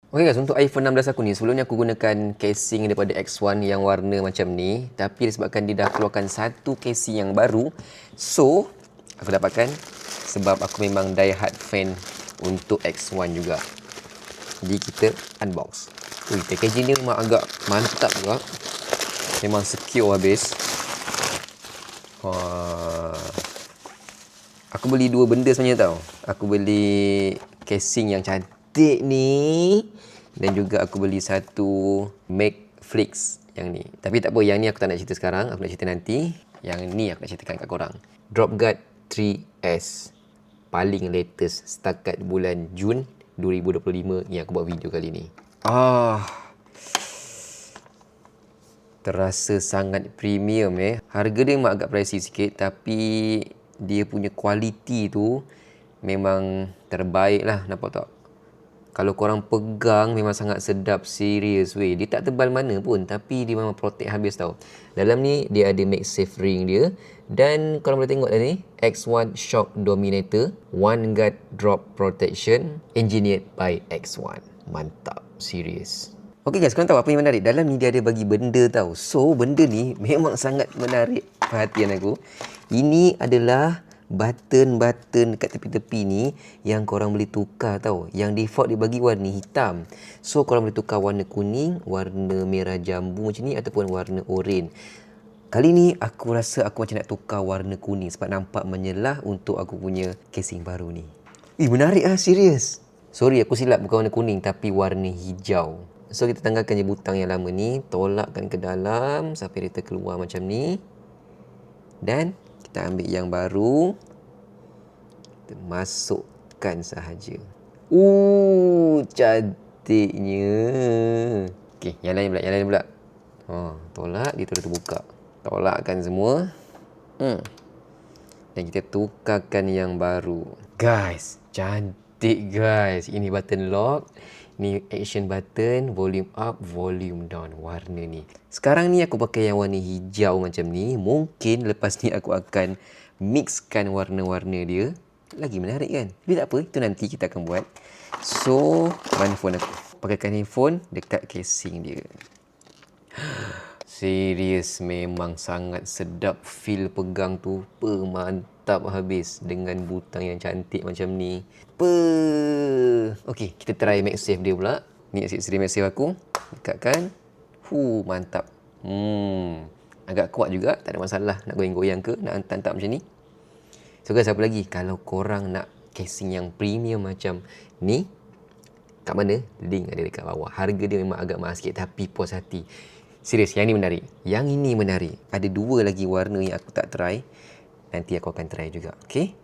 Okay guys, untuk iPhone 16 aku ni, sebelumnya aku gunakan casing daripada X1 yang warna macam ni. Tapi disebabkan dia dah keluarkan satu casing yang baru, so aku dapatkan sebab aku memang die hard fan untuk X1 juga. Jadi kita unbox. Ui, packaging dia memang agak mantap juga. Memang secure habis. Wah. Aku beli dua benda sebenarnya tau. Aku beli casing yang cantik ni, dan juga aku beli satu Magflix yang ni. Tapi tak apa, yang ni aku tak nak cerita sekarang, aku nak cerita nanti. Yang ni aku nak ceritakan kat korang. Dropguard 3S, paling latest setakat bulan Jun 2025 yang aku buat video kali ni. Terasa sangat premium Harga dia memang agak pricey sikit, tapi dia punya kualiti tu memang terbaik lah, nampak tak? Kalau korang pegang memang sangat sedap, serius weh. Dia tak tebal mana pun, tapi dia memang protect habis tau. Dalam ni dia ada MagSafe ring dia, dan korang boleh tengok tadi X1 Shock Dominator One Guard Drop Protection, engineered by X1. Mantap, serius. Okay guys, korang tahu apa yang menarik? Dalam ni dia ada bagi benda tau. So benda ni memang sangat menarik perhatian aku. Ini adalah button-button dekat tepi-tepi ni yang korang boleh tukar tau. Yang default dia bagi warna hitam. So korang boleh tukar warna kuning, warna merah jambu macam ni, ataupun warna oranye. Kali ni aku rasa aku macam nak tukar warna kuning sebab nampak menyelah untuk aku punya casing baru ni. Menarik lah, serius. Sorry, aku silap, bukan warna kuning tapi warna hijau. So kita tanggalkan je butang yang lama ni, tolakkan ke dalam sampai dia terkeluar macam ni. Dan kita ambil yang baru, kita masukkan sahaja. Cantiknya. Okey, yang lain pula. Tolak, dia terus terbuka. Tolakkan semua. Dan kita tukarkan yang baru. Guys, cantik guys. Ini button lock. Ni action button, volume up, volume down, warna ni. Sekarang ni aku pakai yang warna hijau macam ni. Mungkin lepas ni aku akan mixkan warna-warna dia. Lagi menarik kan? Tapi tak apa, itu nanti kita akan buat. So, mana phone aku? Pakaikan handphone dekat casing dia. Serius, memang sangat sedap feel pegang tu. Mantap habis dengan butang yang cantik macam ni. Okey, kita try MagSafe dia pula. Ni aksesori MagSafe aku. Dekatkan. Mantap. Agak kuat juga, tak ada masalah nak goyang-goyang ke, nak hantar-hantar macam ni. So guys, apa lagi? Kalau korang nak casing yang premium macam ni, kat mana? Link ada dekat bawah. Harga dia memang agak mahal sikit, tapi puas hati. Serius, yang ni menarik. Yang ini menarik. Ada dua lagi warna yang aku tak try. Nanti aku akan try juga. Okay?